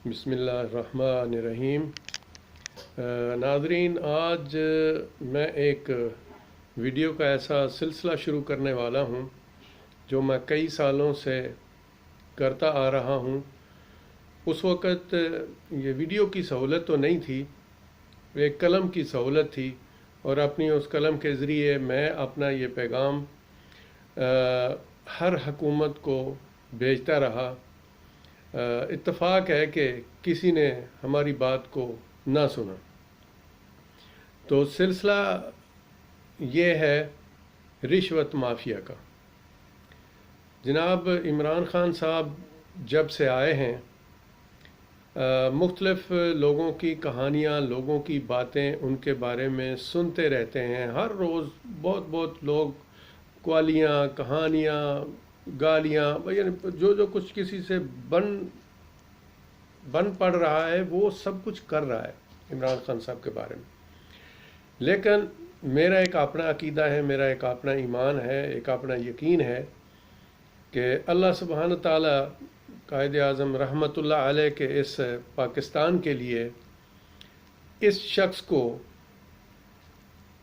بسم اللہ الرحمن الرحیم۔ ناظرین، آج میں ایک ویڈیو کا ایسا سلسلہ شروع کرنے والا ہوں جو میں کئی سالوں سے کرتا آ رہا ہوں۔ اس وقت یہ ویڈیو کی سہولت تو نہیں تھی، ایک قلم کی سہولت تھی، اور اپنی اس قلم کے ذریعے میں اپنا یہ پیغام ہر حکومت کو بھیجتا رہا۔ اتفاق ہے کہ کسی نے ہماری بات کو نہ سنا۔ تو سلسلہ یہ ہے رشوت مافیا کا۔ جناب عمران خان صاحب جب سے آئے ہیں، مختلف لوگوں کی کہانیاں، لوگوں کی باتیں ان کے بارے میں سنتے رہتے ہیں۔ ہر روز بہت لوگ قوالیاں، کہانیاں، گالیاں، یعنی جو کچھ کسی سے بن پڑ رہا ہے وہ سب کچھ کر رہا ہے عمران خان صاحب کے بارے میں۔ لیکن میرا ایک اپنا عقیدہ ہے، میرا ایک اپنا ایمان ہے، ایک اپنا یقین ہے کہ اللہ سبحانہ تعالیٰ قائد اعظم رحمۃ اللہ علیہ کے اس پاکستان کے لیے اس شخص کو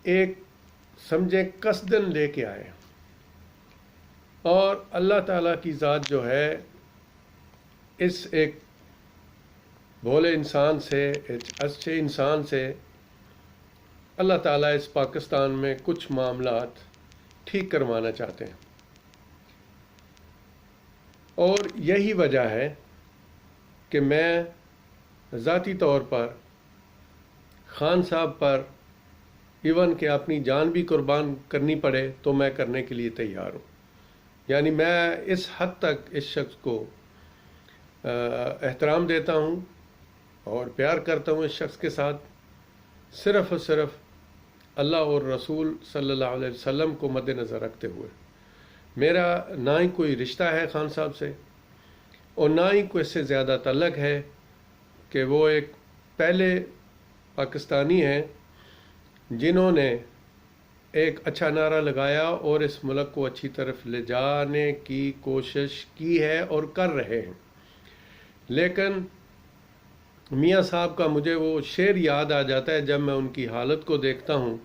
ایک سمجھیں قصدن لے کے آئے، اور اللہ تعالیٰ کی ذات جو ہے اس ایک بھولے انسان سے، ایک اچھے انسان سے اللہ تعالیٰ اس پاکستان میں کچھ معاملات ٹھیک کروانا چاہتے ہیں۔ اور یہی وجہ ہے کہ میں ذاتی طور پر خان صاحب پر ایون کہ اپنی جان بھی قربان کرنی پڑے تو میں کرنے کے لیے تیار ہوں۔ یعنی میں اس حد تک اس شخص کو احترام دیتا ہوں اور پیار کرتا ہوں اس شخص کے ساتھ، صرف اور صرف اللہ اور رسول صلی اللہ علیہ وسلم کو مد نظر رکھتے ہوئے۔ میرا نہ ہی کوئی رشتہ ہے خان صاحب سے، اور نہ ہی کوئی اس سے زیادہ تعلق ہے کہ وہ ایک پہلے پاکستانی ہیں جنہوں نے ایک اچھا نعرہ لگایا اور اس ملک کو اچھی طرف لے جانے کی کوشش کی ہے اور کر رہے ہیں۔ لیکن میاں صاحب کا مجھے وہ شعر یاد آ جاتا ہے جب میں ان کی حالت کو دیکھتا ہوں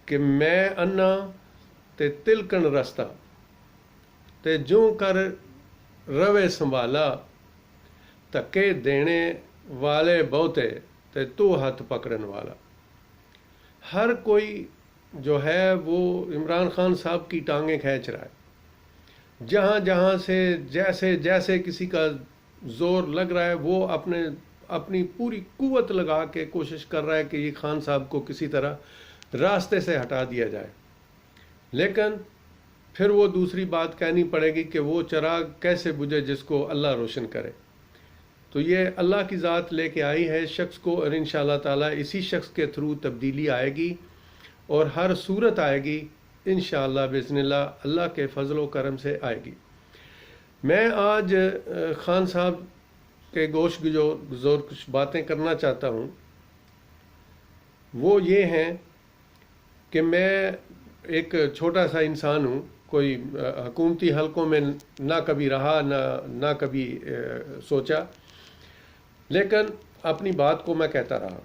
کہ میں انا تے تلکن رستہ تے جوں کر روے سنبھالا، تکے دینے والے بہتے تے تو ہاتھ پکڑن والا۔ ہر کوئی جو ہے وہ عمران خان صاحب کی ٹانگیں کھینچ رہا ہے، جہاں سے جیسے کسی کا زور لگ رہا ہے وہ اپنی پوری قوت لگا کے کوشش کر رہا ہے کہ یہ خان صاحب کو کسی طرح راستے سے ہٹا دیا جائے۔ لیکن پھر وہ دوسری بات کہنی پڑے گی کہ وہ چراغ کیسے بجھے جس کو اللہ روشن کرے۔ تو یہ اللہ کی ذات لے کے آئی ہے اس شخص کو، اور انشاءاللہ تعالیٰ اسی شخص کے تھرو تبدیلی آئے گی اور ہر صورت آئے گی انشاءاللہ باذن اللہ، اللہ کے فضل و کرم سے آئے گی۔ میں آج خان صاحب کے گوش گزور کچھ باتیں کرنا چاہتا ہوں۔ وہ یہ ہیں کہ میں ایک چھوٹا سا انسان ہوں، کوئی حکومتی حلقوں میں نہ کبھی رہا نہ کبھی سوچا، لیکن اپنی بات کو میں کہتا رہا۔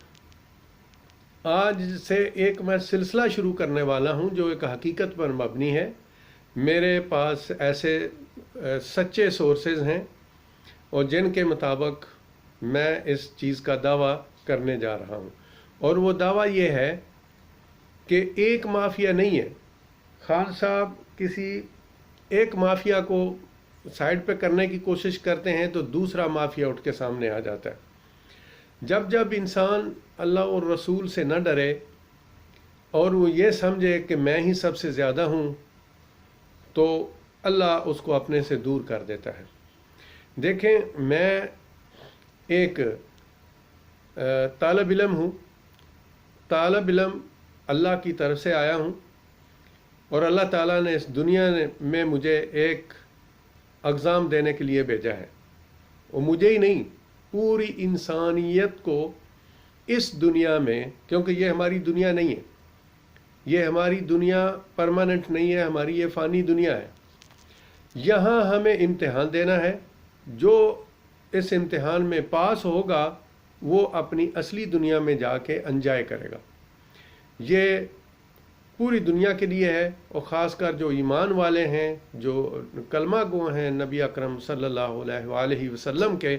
آج سے ایک میں سلسلہ شروع کرنے والا ہوں جو ایک حقیقت پر مبنی ہے۔ میرے پاس ایسے سچے سورسز ہیں اور جن کے مطابق میں اس چیز کا دعویٰ کرنے جا رہا ہوں، اور وہ دعویٰ یہ ہے کہ ایک مافیا نہیں ہے۔ خان صاحب کسی ایک مافیا کو سائڈ پہ کرنے کی کوشش کرتے ہیں تو دوسرا مافیا اٹھ کے سامنے آ جاتا ہے۔ جب انسان اللہ اور رسول سے نہ ڈرے اور وہ یہ سمجھے کہ میں ہی سب سے زیادہ ہوں، تو اللہ اس کو اپنے سے دور کر دیتا ہے۔ دیکھیں، میں ایک طالب علم ہوں، طالب علم اللہ کی طرف سے آیا ہوں، اور اللہ تعالیٰ نے اس دنیا میں مجھے ایک اگزام دینے کے لیے بھیجا ہے، اور مجھے ہی نہیں، پوری انسانیت کو اس دنیا میں، کیونکہ یہ ہماری دنیا نہیں ہے، یہ ہماری دنیا پرماننٹ نہیں ہے، ہماری یہ فانی دنیا ہے۔ یہاں ہمیں امتحان دینا ہے۔ جو اس امتحان میں پاس ہوگا وہ اپنی اصلی دنیا میں جا کے انجوائے کرے گا۔ یہ پوری دنیا کے لیے ہے، اور خاص کر جو ایمان والے ہیں، جو کلمہ گو ہیں نبی اکرم صلی اللہ علیہ وآلہ وسلم کے،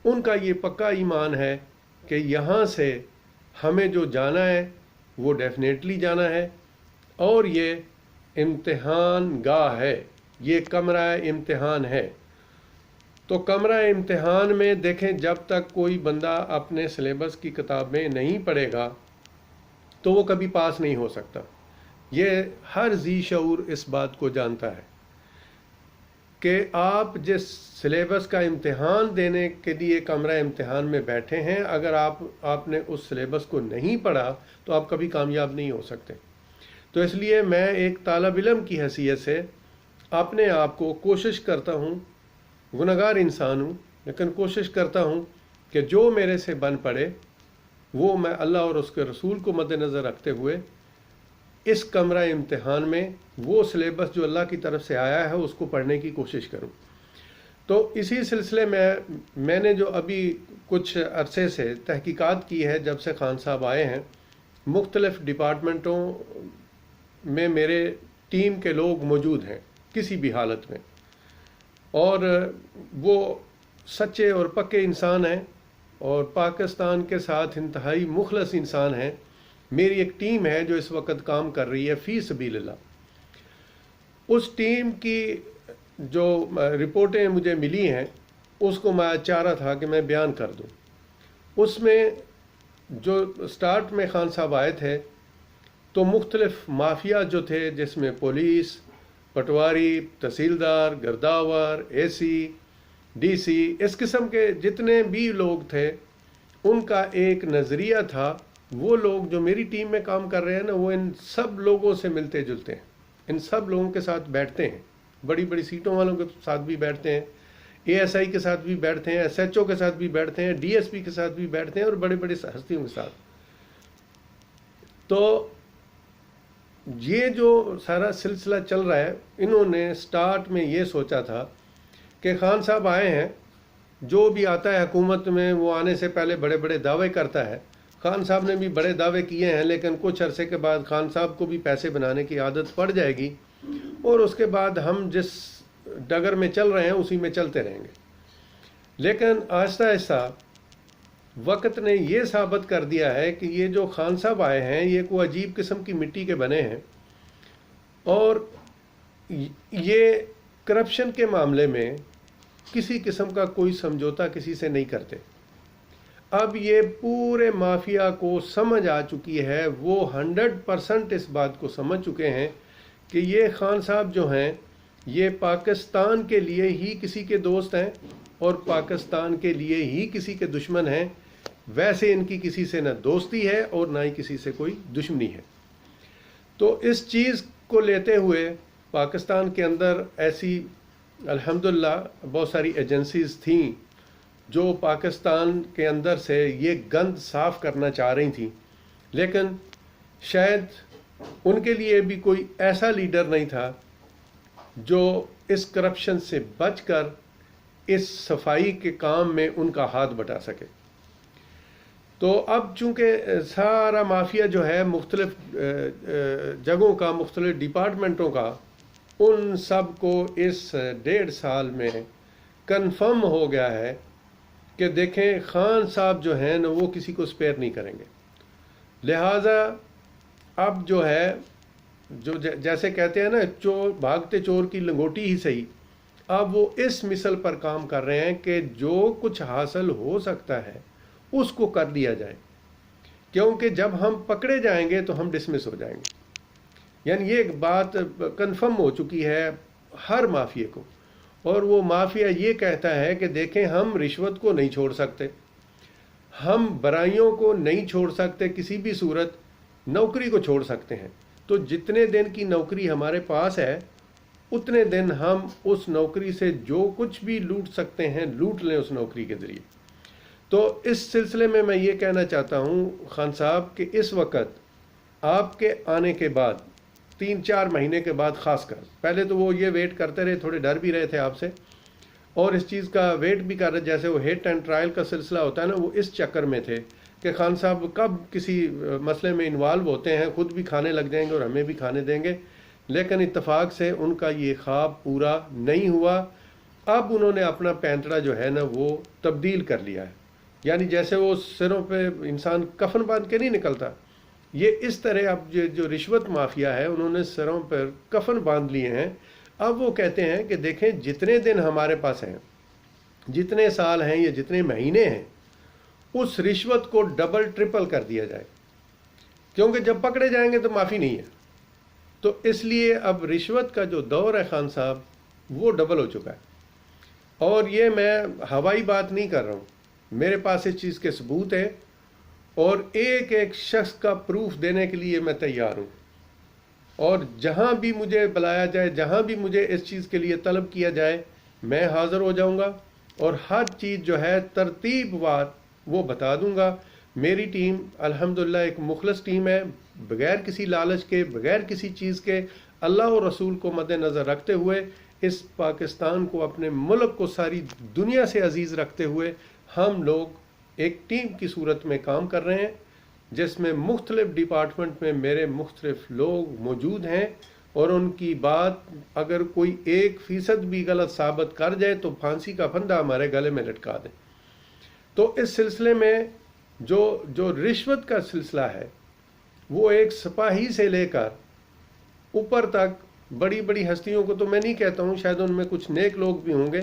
ان کا یہ پکا ایمان ہے کہ یہاں سے ہمیں جو جانا ہے وہ ڈیفینیٹلی جانا ہے، اور یہ امتحان گاہ ہے، یہ کمرہ امتحان ہے۔ تو کمرہ امتحان میں دیکھیں، جب تک کوئی بندہ اپنے سلیبس کی کتابیں نہیں پڑھے گا تو وہ کبھی پاس نہیں ہو سکتا۔ یہ ہر ذی شعور اس بات کو جانتا ہے کہ آپ جس سلیبس کا امتحان دینے کے لیے کمرہ امتحان میں بیٹھے ہیں، اگر آپ نے اس سلیبس کو نہیں پڑھا تو آپ کبھی کامیاب نہیں ہو سکتے۔ تو اس لیے میں ایک طالب علم کی حیثیت سے اپنے آپ کو کوشش کرتا ہوں، گنہگار انسان ہوں لیکن کوشش کرتا ہوں کہ جو میرے سے بن پڑے وہ میں اللہ اور اس کے رسول کو مد نظر رکھتے ہوئے اس کمرہ امتحان میں وہ سلیبس جو اللہ کی طرف سے آیا ہے اس کو پڑھنے کی کوشش کروں۔ تو اسی سلسلے میں نے جو ابھی کچھ عرصے سے تحقیقات کی ہے، جب سے خان صاحب آئے ہیں، مختلف ڈپارٹمنٹوں میں میرے ٹیم کے لوگ موجود ہیں کسی بھی حالت میں، اور وہ سچے اور پکے انسان ہیں اور پاکستان کے ساتھ انتہائی مخلص انسان ہیں۔ میری ایک ٹیم ہے جو اس وقت کام کر رہی ہے فی سبیل اللہ۔ اس ٹیم کی جو رپورٹیں مجھے ملی ہیں اس کو میں چاہ رہا تھا کہ میں بیان کر دوں۔ اس میں جو سٹارٹ میں خان صاحب آئے تھے تو مختلف مافیا جو تھے، جس میں پولیس، پٹواری، تحصیلدار، گرداور، اے سی، ڈی سی، اس قسم کے جتنے بھی لوگ تھے، ان کا ایک نظریہ تھا۔ وہ لوگ جو میری ٹیم میں کام کر رہے ہیں نا، وہ ان سب لوگوں سے ملتے جلتے ہیں، ان سب لوگوں کے ساتھ بیٹھتے ہیں، بڑی بڑی سیٹوں والوں کے ساتھ بھی بیٹھتے ہیں، اے ایس آئی کے ساتھ بھی بیٹھتے ہیں، ایس ایچ او کے ساتھ بھی بیٹھتے ہیں، ڈی ایس پی کے ساتھ بھی بیٹھتے ہیں، اور بڑے بڑے ہستیوں کے ساتھ۔ تو یہ جو سارا سلسلہ چل رہا ہے، انہوں نے سٹارٹ میں یہ سوچا تھا کہ خان صاحب آئے ہیں، جو بھی آتا ہے حکومت میں وہ آنے سے پہلے بڑے بڑے دعوے کرتا ہے۔ خان صاحب نے بھی بڑے دعوے کیے ہیں، لیکن کچھ عرصے کے بعد خان صاحب کو بھی پیسے بنانے کی عادت پڑ جائے گی، اور اس کے بعد ہم جس ڈگر میں چل رہے ہیں اسی میں چلتے رہیں گے۔ لیکن آہستہ آہستہ وقت نے یہ ثابت کر دیا ہے کہ یہ جو خان صاحب آئے ہیں یہ کوئی عجیب قسم کی مٹی کے بنے ہیں، اور یہ کرپشن کے معاملے میں کسی قسم کا کوئی سمجھوتا کسی سے نہیں کرتے۔ اب یہ پورے مافیا کو سمجھ آ چکی ہے، وہ 100% اس بات کو سمجھ چکے ہیں کہ یہ خان صاحب جو ہیں یہ پاکستان کے لیے ہی کسی کے دوست ہیں اور پاکستان کے لیے ہی کسی کے دشمن ہیں۔ ویسے ان کی کسی سے نہ دوستی ہے اور نہ ہی کسی سے کوئی دشمنی ہے۔ تو اس چیز کو لیتے ہوئے پاکستان کے اندر ایسی الحمدللہ بہت ساری ایجنسیز تھیں جو پاکستان کے اندر سے یہ گند صاف کرنا چاہ رہی تھیں، لیکن شاید ان کے لیے بھی کوئی ایسا لیڈر نہیں تھا جو اس کرپشن سے بچ کر اس صفائی کے کام میں ان کا ہاتھ بٹا سکے۔ تو اب چونکہ سارا مافیا جو ہے مختلف جگہوں کا، مختلف ڈپارٹمنٹوں کا، ان سب کو اس 1.5 سال میں کنفرم ہو گیا ہے کہ دیکھیں خان صاحب جو ہیں نا وہ کسی کو سپیئر نہیں کریں گے۔ لہٰذا اب جو ہے، جو جیسے کہتے ہیں نا، چور بھاگتے چور کی لنگوٹی ہی صحیح، اب وہ اس مثل پر کام کر رہے ہیں کہ جو کچھ حاصل ہو سکتا ہے اس کو کر لیا جائے، کیونکہ جب ہم پکڑے جائیں گے تو ہم ڈسمس ہو جائیں گے۔ یعنی یہ بات کنفرم ہو چکی ہے ہر مافیا کو، اور وہ مافیا یہ کہتا ہے کہ دیکھیں ہم رشوت کو نہیں چھوڑ سکتے، ہم برائیوں کو نہیں چھوڑ سکتے، کسی بھی صورت نوکری کو چھوڑ سکتے ہیں۔ تو جتنے دن کی نوکری ہمارے پاس ہے اتنے دن ہم اس نوکری سے جو کچھ بھی لوٹ سکتے ہیں لوٹ لیں اس نوکری کے ذریعے۔ تو اس سلسلے میں یہ کہنا چاہتا ہوں خان صاحب کہ اس وقت آپ کے آنے کے بعد 3-4 مہینے کے بعد، خاص کر پہلے تو وہ یہ ویٹ کرتے رہے، تھوڑے ڈر بھی رہے تھے آپ سے، اور اس چیز کا ویٹ بھی کر رہے، جیسے وہ ہٹ اینڈ ٹرائل کا سلسلہ ہوتا ہے نا، وہ اس چکر میں تھے کہ خان صاحب کب کسی مسئلے میں انوالو ہوتے ہیں، خود بھی کھانے لگ جائیں گے اور ہمیں بھی کھانے دیں گے، لیکن اتفاق سے ان کا یہ خواب پورا نہیں ہوا۔ اب انہوں نے اپنا پینتڑا جو ہے نا وہ تبدیل کر لیا ہے، یعنی جیسے وہ سروں پہ انسان کفن باندھ کے نہیں نکلتا، یہ اس طرح اب جو رشوت مافیا ہے انہوں نے سروں پر کفن باندھ لیے ہیں۔ اب وہ کہتے ہیں کہ دیکھیں جتنے دن ہمارے پاس ہیں، جتنے سال ہیں یا جتنے مہینے ہیں، اس رشوت کو ڈبل ٹرپل کر دیا جائے، کیونکہ جب پکڑے جائیں گے تو معافی نہیں ہے۔ تو اس لیے اب رشوت کا جو دور ہے خان صاحب وہ ڈبل ہو چکا ہے، اور یہ میں ہوائی بات نہیں کر رہا ہوں، میرے پاس اس چیز کے ثبوت ہیں، اور ایک ایک شخص کا پروف دینے کے لیے میں تیار ہوں، اور جہاں بھی مجھے بلایا جائے، جہاں بھی مجھے اس چیز کے لیے طلب کیا جائے، میں حاضر ہو جاؤں گا، اور ہر چیز جو ہے ترتیب وار وہ بتا دوں گا۔ میری ٹیم الحمدللہ ایک مخلص ٹیم ہے، بغیر کسی لالچ کے، بغیر کسی چیز کے، اللہ اور رسول کو مد نظر رکھتے ہوئے، اس پاکستان کو، اپنے ملک کو ساری دنیا سے عزیز رکھتے ہوئے ہم لوگ ایک ٹیم کی صورت میں کام کر رہے ہیں، جس میں مختلف ڈپارٹمنٹ میں میرے مختلف لوگ موجود ہیں، اور ان کی بات اگر کوئی 1% بھی غلط ثابت کر جائے تو پھانسی کا پھندا ہمارے گلے میں لٹکا دیں۔ تو اس سلسلے میں جو رشوت کا سلسلہ ہے، وہ ایک سپاہی سے لے کر اوپر تک بڑی بڑی ہستیوں کو تو میں نہیں کہتا ہوں، شاید ان میں کچھ نیک لوگ بھی ہوں گے،